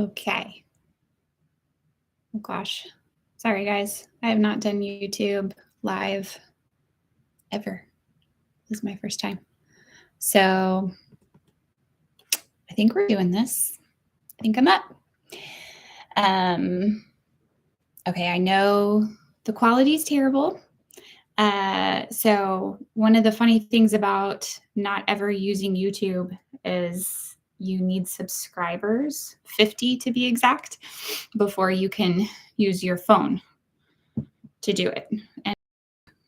Okay. Oh gosh. Sorry, guys. I have not done YouTube live ever. This is my first time. So I think we're doing this. I think I'm up. Okay, I know the quality is terrible. So one of the funny things about not ever using YouTube is you need subscribers, 50 to be exact, before you can use your phone to do it. And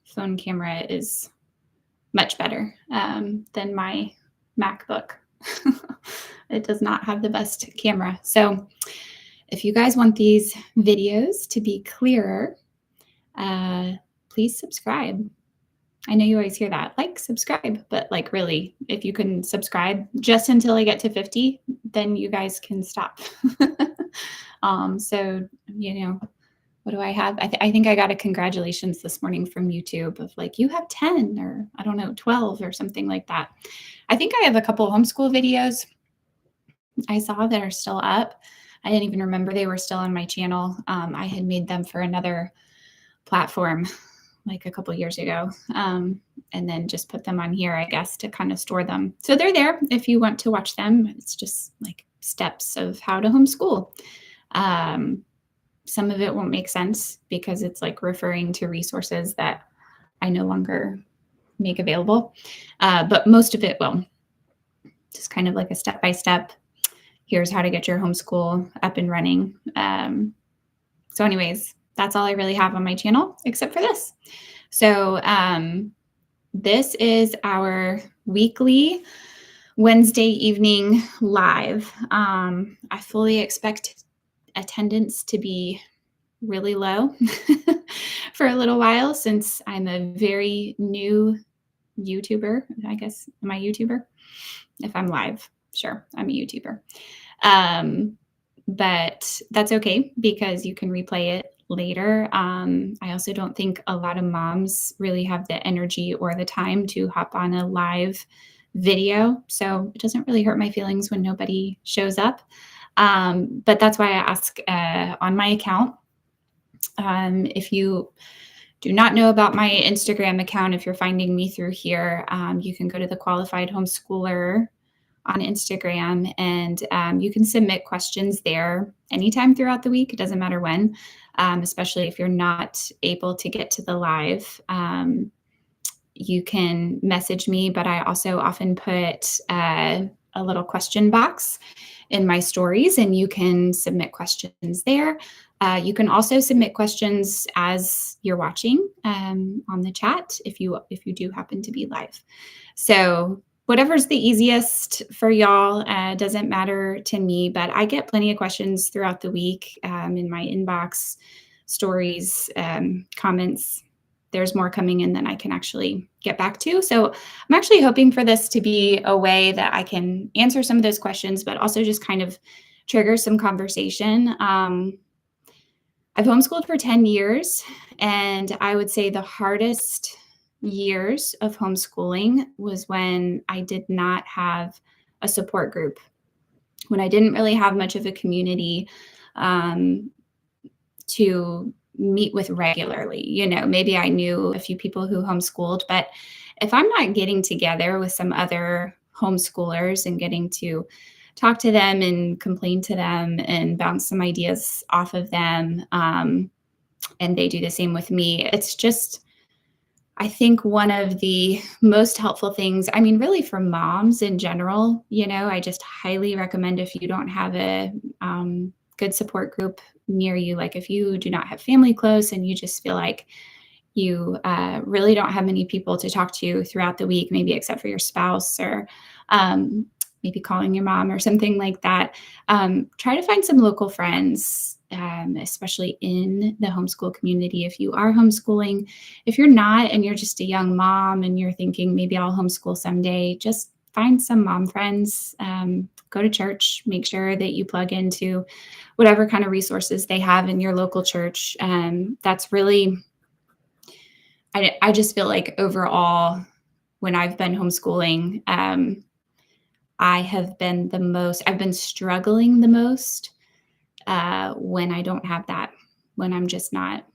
phone camera is much better than my MacBook. It does not have the best camera. So if you guys want these videos to be clearer, please subscribe. I know you always hear that, like, subscribe, but like really, if you can subscribe just until I get to 50, then you guys can stop. So, what do I have? I think I got a congratulations this morning from YouTube of like, you have 10 or I don't know, 12 or something like that. I think I have a couple homeschool videos I saw that are still up. I didn't even remember they were still on my channel. I had made them for another platform like a couple years ago, and then just put them on here, I guess, to kind of store them. So they're there if you want to watch them. It's just like steps of how to homeschool. Some of it won't make sense because it's like referring to resources that I no longer make available, but most of it will. Just kind of like a step-by-step. Here's how to get your homeschool up and running. So anyways, that's all I really have on my channel except for this. So this is our weekly Wednesday evening live. I fully expect attendance to be really low for a little while since I'm a very new YouTuber. I guess, am I a YouTuber? If I'm live, sure, I'm a YouTuber. But that's okay because you can replay it later. I also don't think a lot of moms really have the energy or the time to hop on a live video. So it doesn't really hurt my feelings when nobody shows up. But that's why I ask on my account. If you do not know about my Instagram account, if you're finding me through here, you can go to the Qualified Homeschooler on Instagram, and you can submit questions there anytime throughout the week. It doesn't matter when, especially if you're not able to get to the live. You can message me, but I also often put a little question box in my stories, and you can submit questions there. You can also submit questions as you're watching on the chat if you do happen to be live. So whatever's the easiest for y'all, doesn't matter to me, but I get plenty of questions throughout the week in my inbox, stories, comments. There's more coming in than I can actually get back to. So I'm actually hoping for this to be a way that I can answer some of those questions, but also just kind of trigger some conversation. I've homeschooled for 10 years, and I would say the hardest years of homeschooling was when I did not have a support group, when I didn't really have much of a community to meet with regularly. Maybe I knew a few people who homeschooled, but if I'm not getting together with some other homeschoolers and getting to talk to them and complain to them and bounce some ideas off of them, and they do the same with me, it's just, I think one of the most helpful things, I mean, really for moms in general, I just highly recommend if you don't have a good support group near you, like if you do not have family close and you just feel like you really don't have many people to talk to throughout the week, maybe except for your spouse or maybe calling your mom or something like that, try to find some local friends, especially in the homeschool community. If you are homeschooling, if you're not and you're just a young mom and you're thinking maybe I'll homeschool someday, just find some mom friends, go to church, make sure that you plug into whatever kind of resources they have in your local church. That's really, I just feel like overall, when I've been homeschooling, I've been struggling the most when I don't have that, when I'm just not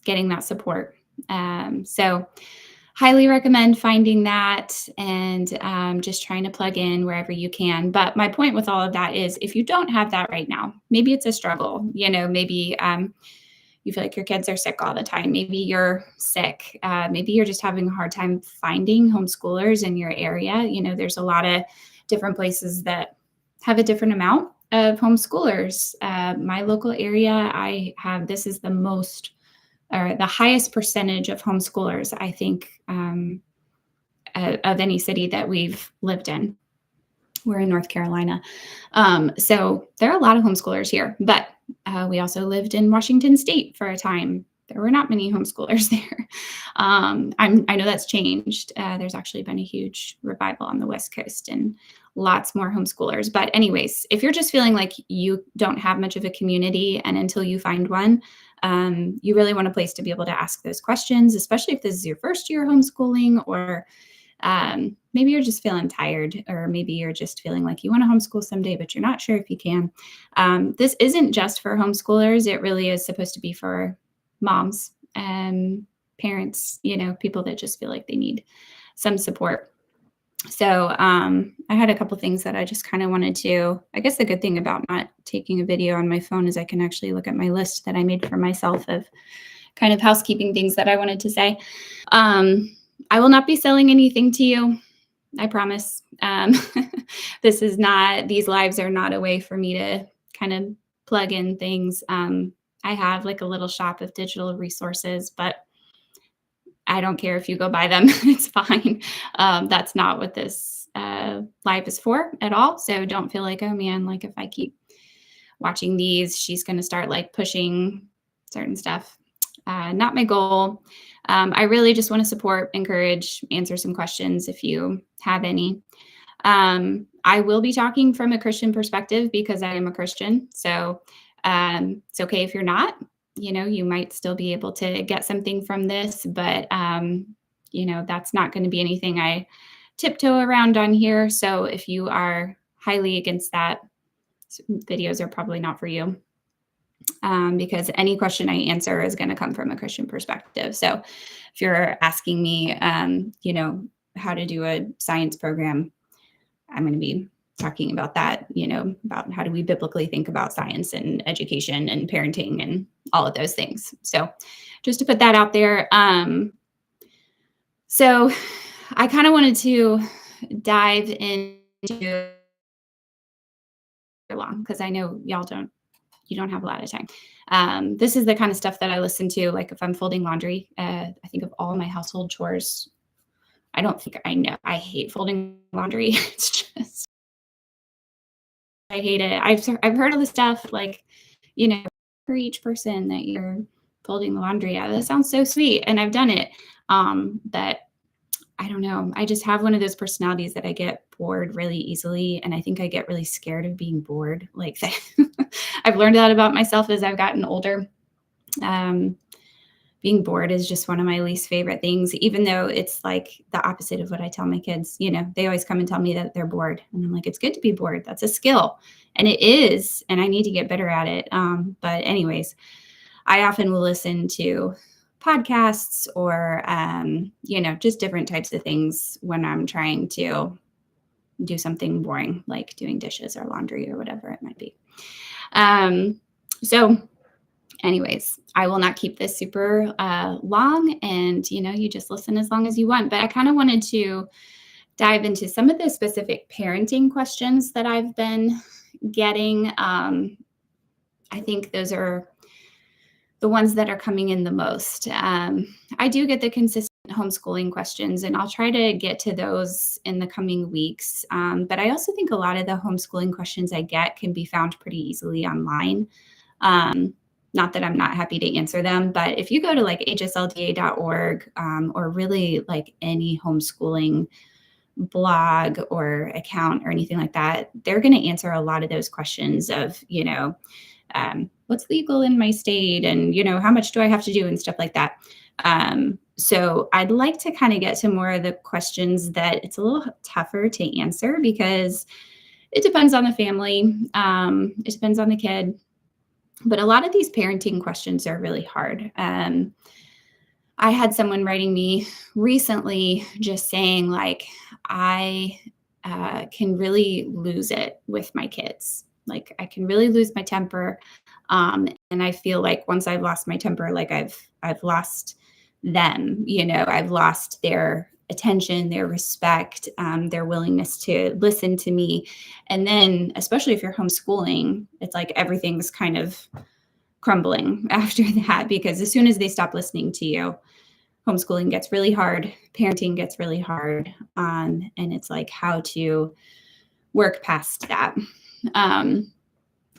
getting that support. So highly recommend finding that and just trying to plug in wherever you can. But my point with all of that is if you don't have that right now, maybe it's a struggle, maybe you feel like your kids are sick all the time. Maybe you're sick. Maybe you're just having a hard time finding homeschoolers in your area. There's a lot of different places that have a different amount of homeschoolers. My local area, this is the most or the highest percentage of homeschoolers, I think, of any city that we've lived in. We're in North Carolina. So there are a lot of homeschoolers here, but we also lived in Washington State for a time. There were not many homeschoolers there. I know that's changed. There's actually been a huge revival on the West Coast and lots more homeschoolers. But anyways, if you're just feeling like you don't have much of a community and until you find one, you really want a place to be able to ask those questions, especially if this is your first year homeschooling, or maybe you're just feeling tired, or maybe you're just feeling like you want to homeschool someday, but you're not sure if you can. This isn't just for homeschoolers. It really is supposed to be for moms and parents, people that just feel like they need some support. So I had a couple things that I just kind of wanted to, I guess the good thing about not taking a video on my phone is I can actually look at my list that I made for myself of kind of housekeeping things that I wanted to say. I will not be selling anything to you. I promise. These lives are not a way for me to kind of plug in things. I have like a little shop of digital resources, but I don't care if you go buy them. It's fine. That's not what this live is for at all. So don't feel like, oh man, like if I keep watching these, she's going to start like pushing certain stuff. Not my goal. I really just want to support, encourage, answer some questions if you have any. I will be talking from a Christian perspective because I am a Christian. So it's okay if you're not. You might still be able to get something from this, but that's not going to be anything I tiptoe around on here. So if you are highly against that, videos are probably not for you. Because any question I answer is going to come from a Christian perspective. So if you're asking me, how to do a science program, I'm going to be talking about that, about how do we biblically think about science and education and parenting and all of those things. So just to put that out there. So I kind of wanted to dive into long because I know you don't have a lot of time. This is the kind of stuff that I listen to, like if I'm folding laundry. I think of all my household chores. I don't think I know. I hate folding laundry. It's just, I hate it. I've heard of the stuff like, for each person that you're folding the laundry. Yeah, that sounds so sweet. And I've done it. But I don't know. I just have one of those personalities that I get bored really easily. And I think I get really scared of being bored. Like that. I've learned that about myself as I've gotten older. Being bored is just one of my least favorite things, even though it's like the opposite of what I tell my kids. They always come and tell me that they're bored. And I'm like, it's good to be bored. That's a skill. And it is. And I need to get better at it. But anyways, I often will listen to podcasts or, just different types of things when I'm trying to do something boring, like doing dishes or laundry or whatever it might be. So anyways, I will not keep this super long, and, you just listen as long as you want. But I kind of wanted to dive into some of the specific parenting questions that I've been getting. I think those are the ones that are coming in the most. I do get the consistent homeschooling questions, and I'll try to get to those in the coming weeks. But I also think a lot of the homeschooling questions I get can be found pretty easily online. Not that I'm not happy to answer them, but if you go to like hslda.org or really like any homeschooling blog or account or anything like that, they're going to answer a lot of those questions of, what's legal in my state and, how much do I have to do and stuff like that. So I'd like to kind of get to more of the questions that it's a little tougher to answer because it depends on the family. It depends on the kid. But a lot of these parenting questions are really hard. I had someone writing me recently just saying, like, I can really lose it with my kids. Like, I can really lose my temper. And I feel like once I've lost my temper, like I've lost them, I've lost their attention, their respect, their willingness to listen to me. And then, especially if you're homeschooling, it's like everything's kind of crumbling after that, because as soon as they stop listening to you, homeschooling gets really hard, parenting gets really hard, and it's like how to work past that. Um,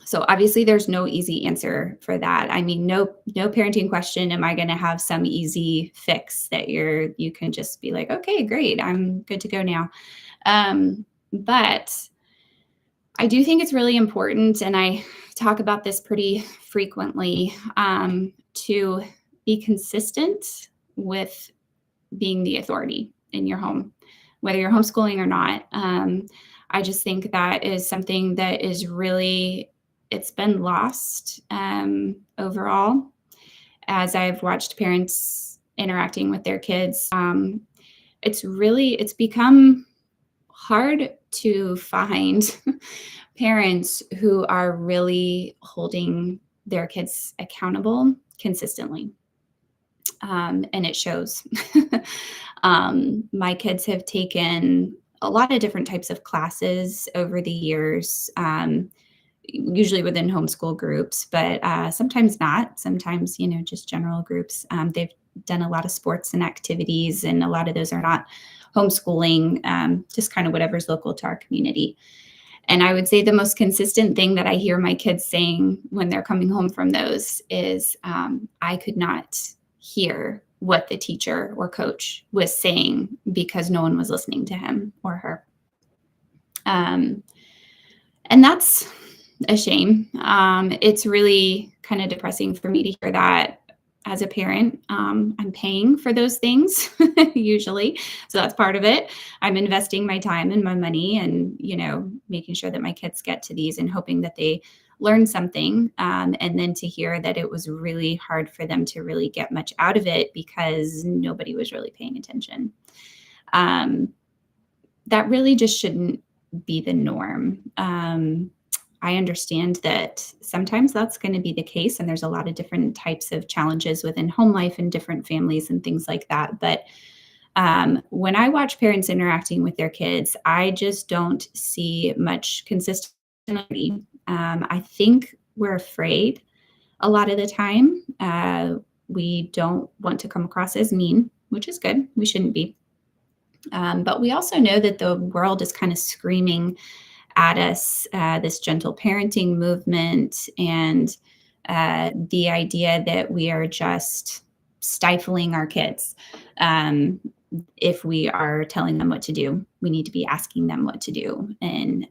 so obviously, there's no easy answer for that. I mean, no parenting question. Am I going to have some easy fix that you can just be like, okay, great, I'm good to go now. But I do think it's really important, and I talk about this pretty frequently, to be consistent with being the authority in your home, whether you're homeschooling or not. I just think that is something that is really, it's been lost overall as I've watched parents interacting with their kids. It's become hard to find parents who are really holding their kids accountable consistently. And it shows. My kids have taken a lot of different types of classes over the years, usually within homeschool groups, but sometimes not. Sometimes, just general groups. They've done a lot of sports and activities, and a lot of those are not homeschooling, just kind of whatever's local to our community. And I would say the most consistent thing that I hear my kids saying when they're coming home from those is, I could not hear what the teacher or coach was saying because no one was listening to him or her. Um, and that's a shame. It's really kind of depressing for me to hear that as a parent. I'm paying for those things usually. So that's part of it. I'm investing my time and my money and, making sure that my kids get to these and hoping that they learn something. And then to hear that it was really hard for them to really get much out of it because nobody was really paying attention. That really just shouldn't be the norm. I understand that sometimes that's going to be the case, and there's a lot of different types of challenges within home life and different families and things like that. But when I watch parents interacting with their kids, I just don't see much consistency. I think we're afraid a lot of the time. We don't want to come across as mean, which is good. We shouldn't be. But we also know that the world is kind of screaming at us, this gentle parenting movement, and the idea that we are just stifling our kids. If we are telling them what to do, we need to be asking them what to do. And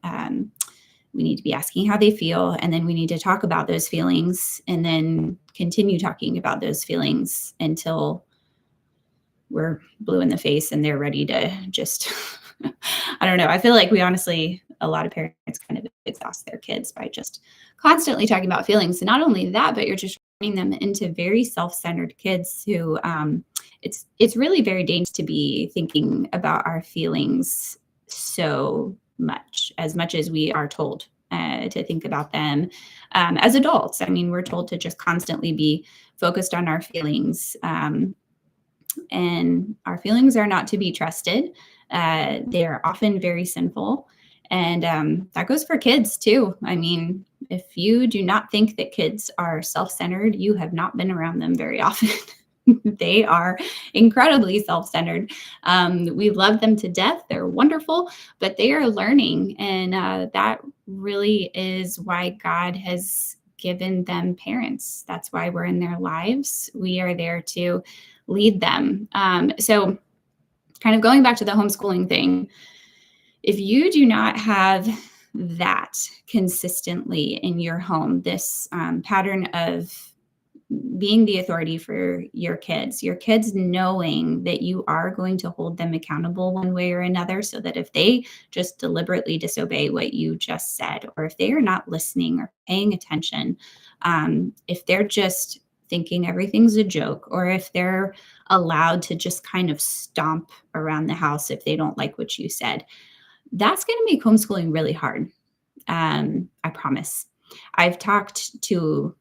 we need to be asking how they feel. And then we need to talk about those feelings and then continue talking about those feelings until we're blue in the face and they're ready to just, I don't know. I feel like a lot of parents kind of exhaust their kids by just constantly talking about feelings. And not only that, but you're just turning them into very self-centered kids who, it's really very dangerous to be thinking about our feelings so much as we are told to think about them as adults. I mean, we're told to just constantly be focused on our feelings. And our feelings are not to be trusted. They're often very sinful. And that goes for kids too. I mean, if you do not think that kids are self-centered, you have not been around them very often. They are incredibly self-centered. We love them to death. They're wonderful, but they are learning. And that really is why God has given them parents. That's why we're in their lives. We are there to lead them. So kind of going back to the homeschooling thing, if you do not have that consistently in your home, this pattern of being the authority for your kids knowing that you are going to hold them accountable one way or another, so that if they just deliberately disobey what you just said, or if they are not listening or paying attention, if they're just thinking everything's a joke, or if they're allowed to just kind of stomp around the house if they don't like what you said, that's going to make homeschooling really hard. I promise. I've talked to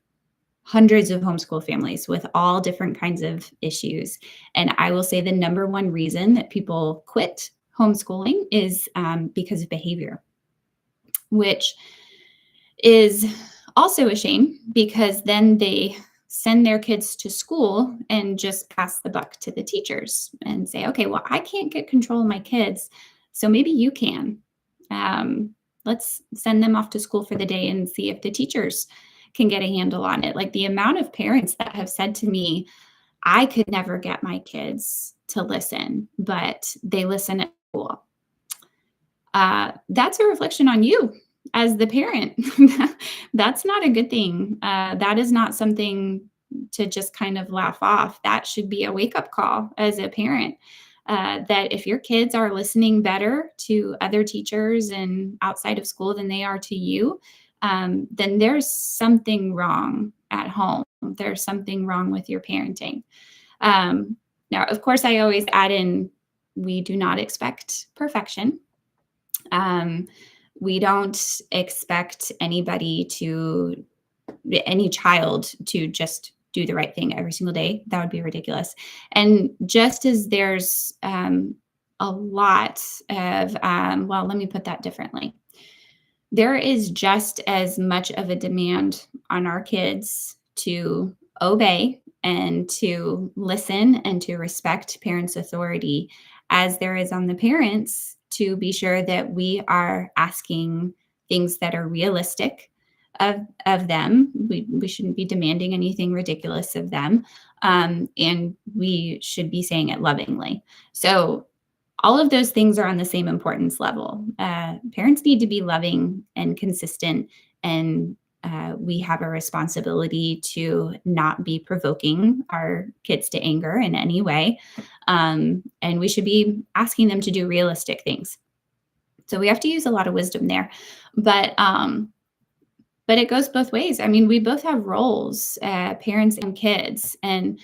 hundreds of homeschool families with all different kinds of issues. And I will say the number one reason that people quit homeschooling is because of behavior, which is also a shame because then they send their kids to school and just pass the buck to the teachers and say, okay, well, I can't get control of my kids. So maybe you can. Um, let's send them off to school for the day and see if the teachers can get a handle on it. Like the amount of parents that have said to me, I could never get my kids to listen, but they listen at school. That's a reflection on you as the parent. That's not a good thing. That is not something to just kind of laugh off. That should be a wake up call as a parent. That if your kids are listening better to other teachers and outside of school than they are to you, then there's something wrong at home. There's something wrong with your parenting. Now, of course, I always add in we do not expect perfection. We don't expect any child to just do the right thing every single day. That would be ridiculous. And just as there's a lot of, well, let me put that differently. There is just as much of a demand on our kids to obey and to listen and to respect parents' authority as there is on the parents to be sure that we are asking things that are realistic of them. We shouldn't be demanding anything ridiculous of them. And we should be saying it lovingly. So all of those things are on the same importance level. Parents need to be loving and consistent, and we have a responsibility to not be provoking our kids to anger in any way. And we should be asking them to do realistic things. So we have to use a lot of wisdom there. But it goes both ways. I mean, we both have roles, parents and kids, and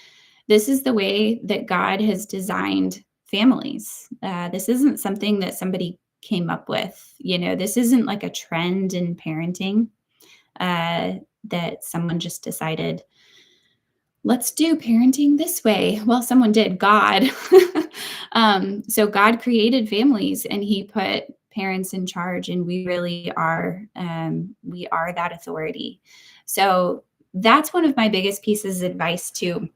this is the way that God has designed families. This isn't something that somebody came up with. This isn't like a trend in parenting that someone just decided, let's do parenting this way. Well, someone did, God. So God created families and he put parents in charge, and we really are, we are that authority. So that's one of my biggest pieces of advice to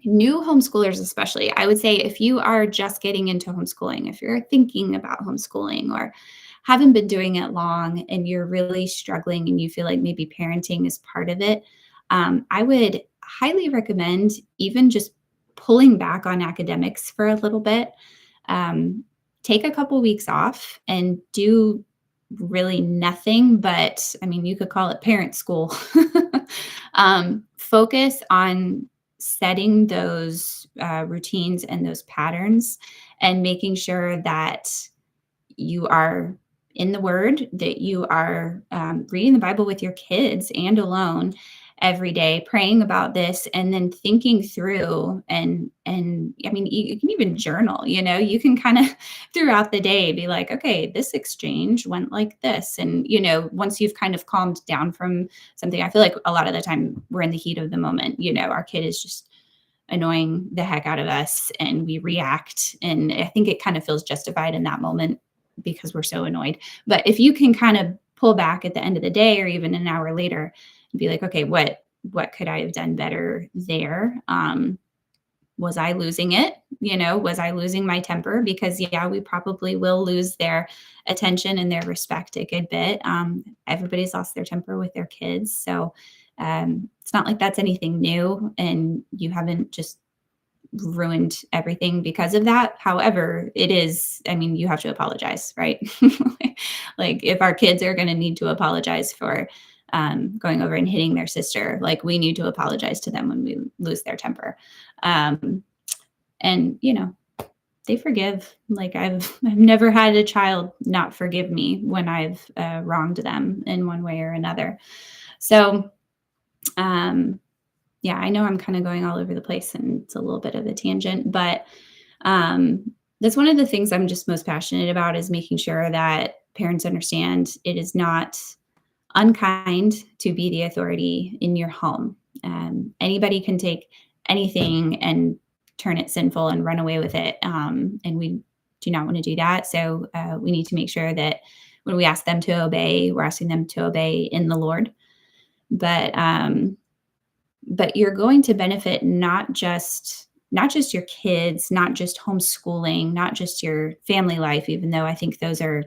new homeschoolers, especially. I would say if you are just getting into homeschooling, if you're thinking about homeschooling or haven't been doing it long and you're really struggling and you feel like maybe parenting is part of it, I would highly recommend even just pulling back on academics for a little bit. Take a couple weeks off and do really nothing but, I mean, you could call it parent school. Focus on setting those routines and those patterns and making sure that you are in the Word, that you are reading the Bible with your kids and alone every day, praying about this, and then thinking through and I mean, you can even journal, you can kind of throughout the day be like, okay, this exchange went like this. And, once you've kind of calmed down from something, I feel like a lot of the time we're in the heat of the moment, our kid is just annoying the heck out of us and we react. And I think it kind of feels justified in that moment because we're so annoyed. But if you can kind of pull back at the end of the day or even an hour later and be like, okay, what could I have done better there? Was I losing it? Was I losing my temper? Because yeah, we probably will lose their attention and their respect a good bit. Everybody's lost their temper with their kids. So it's not like that's anything new and you haven't just ruined everything because of that. However, it is, I mean, you have to apologize, right? Like if our kids are going to need to apologize for going over and hitting their sister. Like, we need to apologize to them when we lose their temper. Um, and, they forgive. Like, I've never had a child not forgive me when I've wronged them in one way or another. So, um, yeah, I know I'm kind of going all over the place and it's a little bit of a tangent, but that's one of the things I'm just most passionate about, is making sure that parents understand it is not unkind to be the authority in your home. Anybody can take anything and turn it sinful and run away with it. And we do not want to do that. So we need to make sure that when we ask them to obey, we're asking them to obey in the Lord. But you're going to benefit not just your kids, not just homeschooling, not just your family life, even though I think those are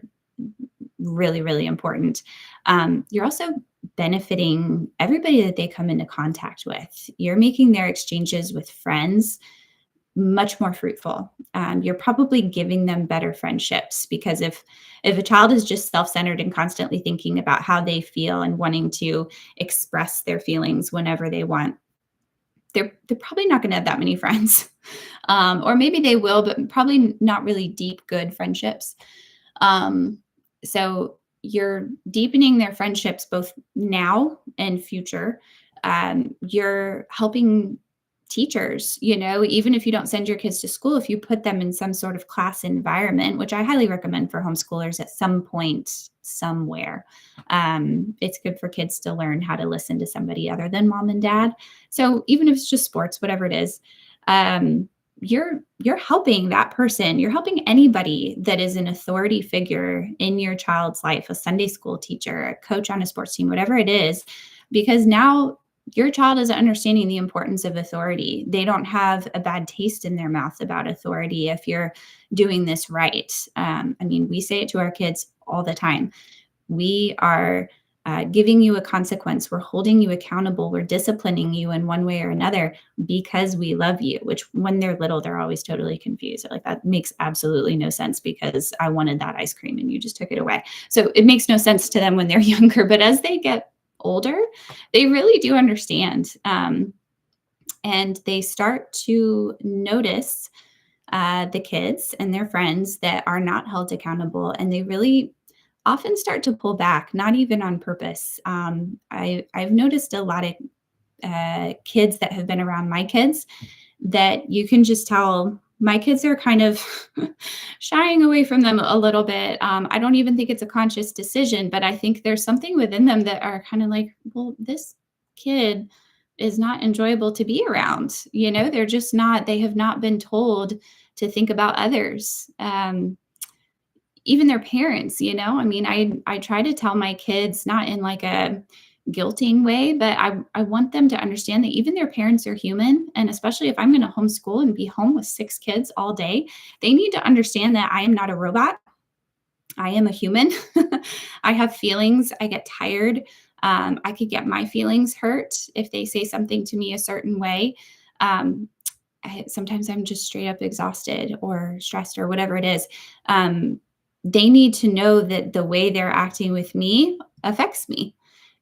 really, really important. You're also benefiting everybody that they come into contact with. You're making their exchanges with friends much more fruitful. You're probably giving them better friendships, because if a child is just self-centered and constantly thinking about how they feel and wanting to express their feelings whenever they want, they're probably not going to have that many friends. Or maybe they will, but probably not really deep, good friendships. So you're deepening their friendships both now and future. You're helping teachers, even if you don't send your kids to school, if you put them in some sort of class environment, which I highly recommend for homeschoolers at some point somewhere. It's good for kids to learn how to listen to somebody other than mom and dad. So even if it's just sports, whatever it is, you're helping that person. You're helping anybody that is an authority figure in your child's life, a Sunday school teacher, a coach on a sports team, whatever it is, because now your child is understanding the importance of authority. They don't have a bad taste in their mouth about authority if you're doing this right. We say it to our kids all the time. We are giving you a consequence. We're holding you accountable. We're disciplining you in one way or another because we love you, which when they're little, they're always totally confused. They're like, that makes absolutely no sense because I wanted that ice cream and you just took it away. So it makes no sense to them when they're younger, but as they get older, they really do understand. And they start to notice the kids and their friends that are not held accountable, and they really often start to pull back, not even on purpose. I've noticed a lot of kids that have been around my kids that you can just tell my kids are kind of shying away from them a little bit. I don't even think it's a conscious decision, but I think there's something within them that are kind of like, well, this kid is not enjoyable to be around. They're just not, they have not been told to think about others. Even their parents, I try to tell my kids, not in like a guilting way, but I want them to understand that even their parents are human. And especially if I'm going to homeschool and be home with 6 kids all day, they need to understand that I am not a robot. I am a human. I have feelings. I get tired. I could get my feelings hurt if they say something to me a certain way. Sometimes I'm just straight up exhausted or stressed or whatever it is. They need to know that the way they're acting with me affects me.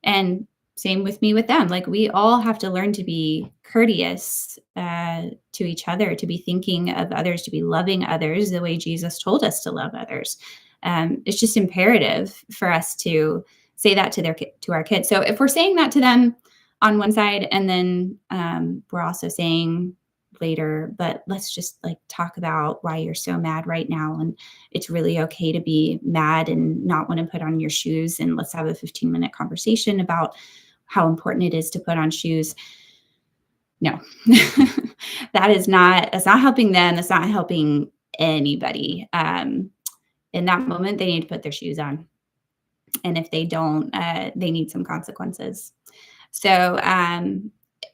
And same with me with them. Like, we all have to learn to be courteous to each other, to be thinking of others, to be loving others the way Jesus told us to love others. It's just imperative for us to say that to our kids. So if we're saying that to them on one side, and then we're also saying later, but let's just like talk about why you're so mad right now, and it's really okay to be mad and not want to put on your shoes, and let's have a 15-minute conversation about how important it is to put on shoes. No. That's not helping them. That's not helping anybody. In that moment, they need to put their shoes on, and if they don't, they need some consequences. So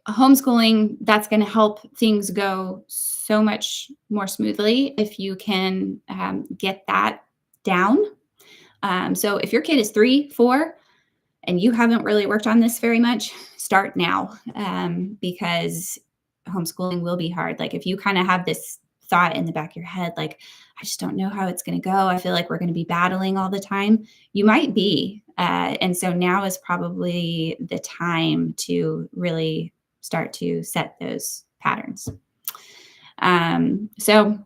homeschooling, that's going to help things go so much more smoothly if you can get that down. So if your kid is 3, 4, and you haven't really worked on this very much, start now, because homeschooling will be hard. Like, if you kind of have this thought in the back of your head, like, I just don't know how it's going to go. I feel like we're going to be battling all the time. You might be. And so now is probably the time to really start to set those patterns. So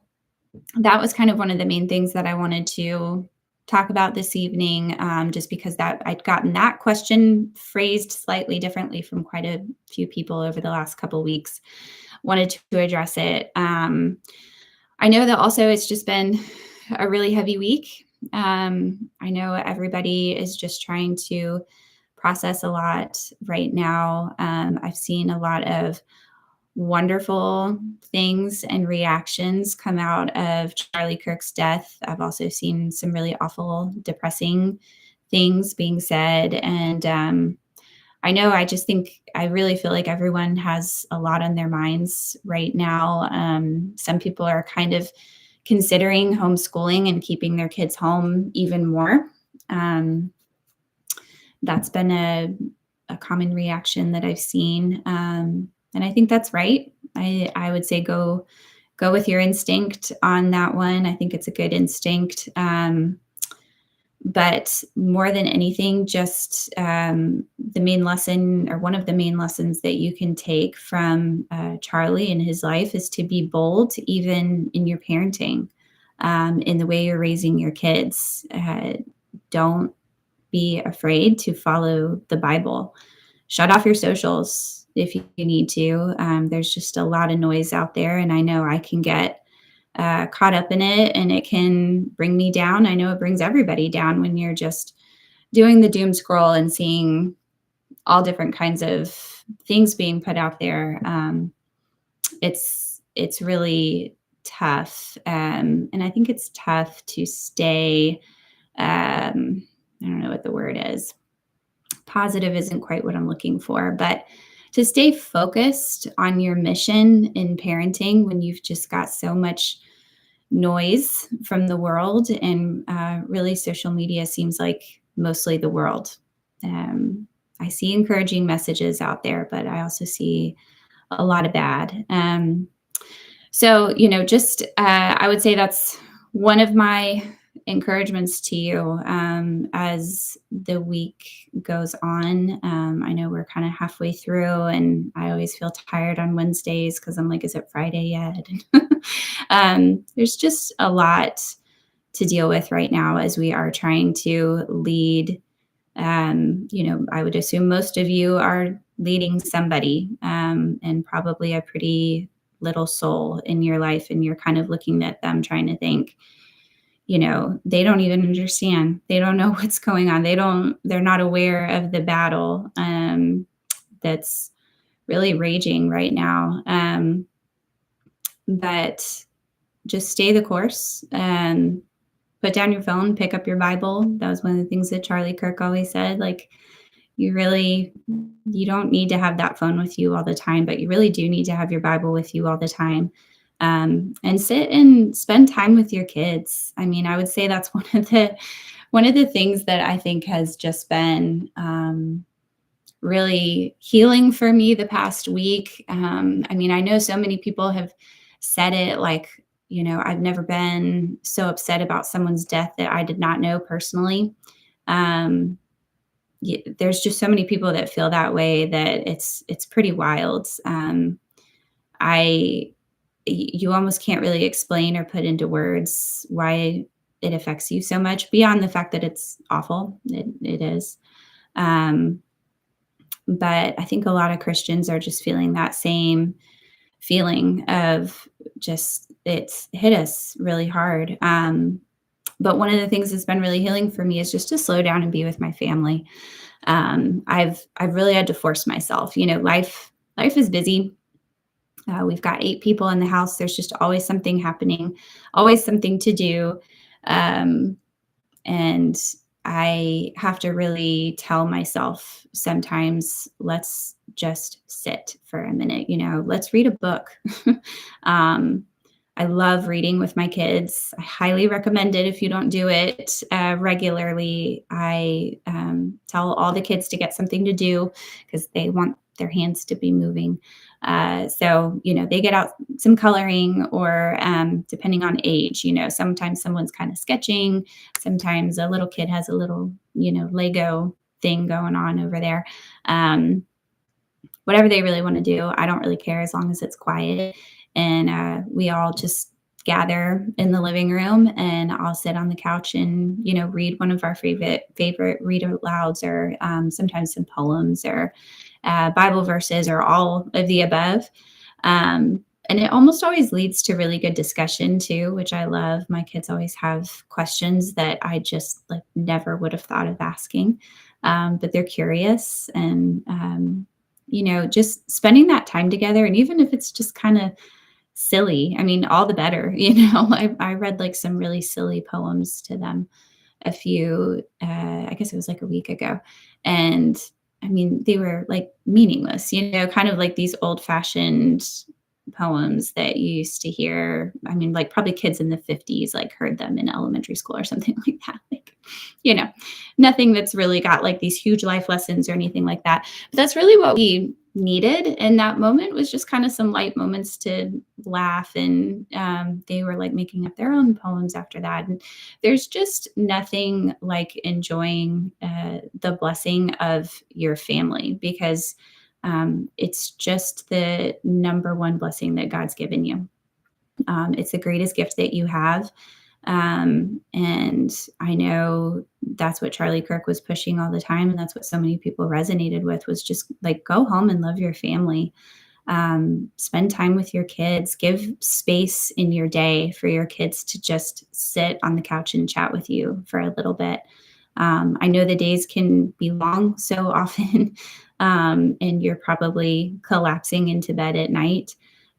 that was kind of one of the main things that I wanted to talk about this evening, just because that I'd gotten that question phrased slightly differently from quite a few people over the last couple of weeks. Wanted to address it. I know that also it's just been a really heavy week. I know everybody is just trying to process a lot right now. I've seen a lot of wonderful things and reactions come out of Charlie Kirk's death. I've also seen some really awful, depressing things being said. And I know I really feel like everyone has a lot on their minds right now. Some people are kind of considering homeschooling and keeping their kids home even more. That's been a common reaction that I've seen. And I think that's right. I would say go with your instinct on that one. I think it's a good instinct. But more than anything, just the main lesson, or one of the main lessons that you can take from Charlie and his life, is to be bold, even in your parenting, in the way you're raising your kids. Don't be afraid to follow the Bible. Shut off your socials if you need to. There's just a lot of noise out there, and I know I can get caught up in it, and it can bring me down. I know it brings everybody down when you're just doing the doom scroll and seeing all different kinds of things being put out there. It's really tough, and I think it's tough to stay. I don't know what the word is. Positive isn't quite what I'm looking for, but to stay focused on your mission in parenting when you've just got so much noise from the world, and really social media seems like mostly the world. I see encouraging messages out there, but I also see a lot of bad. So, just I would say that's one of my encouragements to you as the week goes on. I know we're kind of halfway through, and I always feel tired on Wednesdays because I'm like, is it Friday yet? There's just a lot to deal with right now as we are trying to lead. I would assume most of you are leading somebody, and probably a pretty little soul in your life, and you're kind of looking at them trying to think, they don't even understand. They don't know what's going on. They're not aware of the battle that's really raging right now. But just stay the course, and put down your phone, pick up your Bible. That was one of the things that Charlie Kirk always said. Like, you don't need to have that phone with you all the time, but you really do need to have your Bible with you all the time. And sit and spend time with your kids. I mean, I would say that's one of the things that I think has just been really healing for me the past week. I mean, I know so many people have said it, like, I've never been so upset about someone's death that I did not know personally. There's just so many people that feel that way, that it's pretty wild. You almost can't really explain or put into words why it affects you so much, beyond the fact that it's awful. It is. But I think a lot of Christians are just feeling that same feeling of just, it's hit us really hard. But one of the things that's been really healing for me is just to slow down and be with my family. I've really had to force myself. Life is busy. We've got 8 people in the house. There's just always something happening, always something to do. And I have to really tell myself sometimes, let's just sit for a minute, let's read a book. I love reading with my kids. I highly recommend it if you don't do it regularly. I tell all the kids to get something to do because they want their hands to be moving. So, they get out some coloring or depending on age, sometimes someone's kind of sketching, sometimes a little kid has a little, Lego thing going on over there. Um, Whatever they really want to do, I don't really care as long as it's quiet. And we all just gather in the living room, and I'll sit on the couch and read one of our favorite read alouds, or sometimes some poems, or Bible verses, or all of the above. And it almost always leads to really good discussion too, which I love. My kids always have questions that I just like never would have thought of asking, but they're curious, and just spending that time together. And even if it's just kind of silly, I mean, all the better. I read like some really silly poems to them I guess it was like a week ago. And I mean, they were like meaningless, kind of like these old fashioned poems that you used to hear. I mean, like probably kids in the 50s like heard them in elementary school or something like that. Like, you know, nothing that's really got like these huge life lessons or anything like that. But that's really what we needed in that moment, was just kind of some light moments to laugh. And they were like making up their own poems after that. And there's just nothing like enjoying the blessing of your family, because it's just the number one blessing that God's given you. It's the greatest gift that you have. And I know that's what Charlie Kirk was pushing all the time. And that's what so many people resonated with, was just like, go home and love your family. Spend time with your kids, give space in your day for your kids to just sit on the couch and chat with you for a little bit. I know the days can be long so often, and you're probably collapsing into bed at night.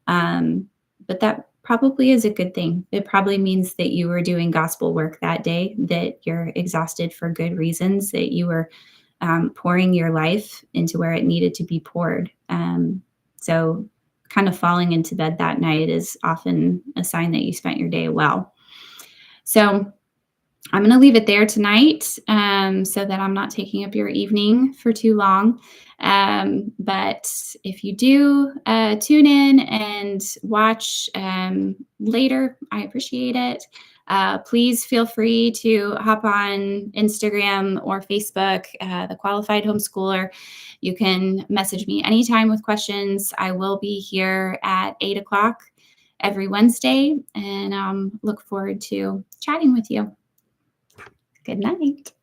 But that probably is a good thing. It probably means that you were doing gospel work that day, that you're exhausted for good reasons, that you were pouring your life into where it needed to be poured. So kind of falling into bed that night is often a sign that you spent your day well. So I'm going to leave it there tonight, so that I'm not taking up your evening for too long. But if you do tune in and watch later, I appreciate it. Please feel free to hop on Instagram or Facebook, The Qualified Homeschooler. You can message me anytime with questions. I will be here at 8 o'clock every Wednesday, and look forward to chatting with you. Good night.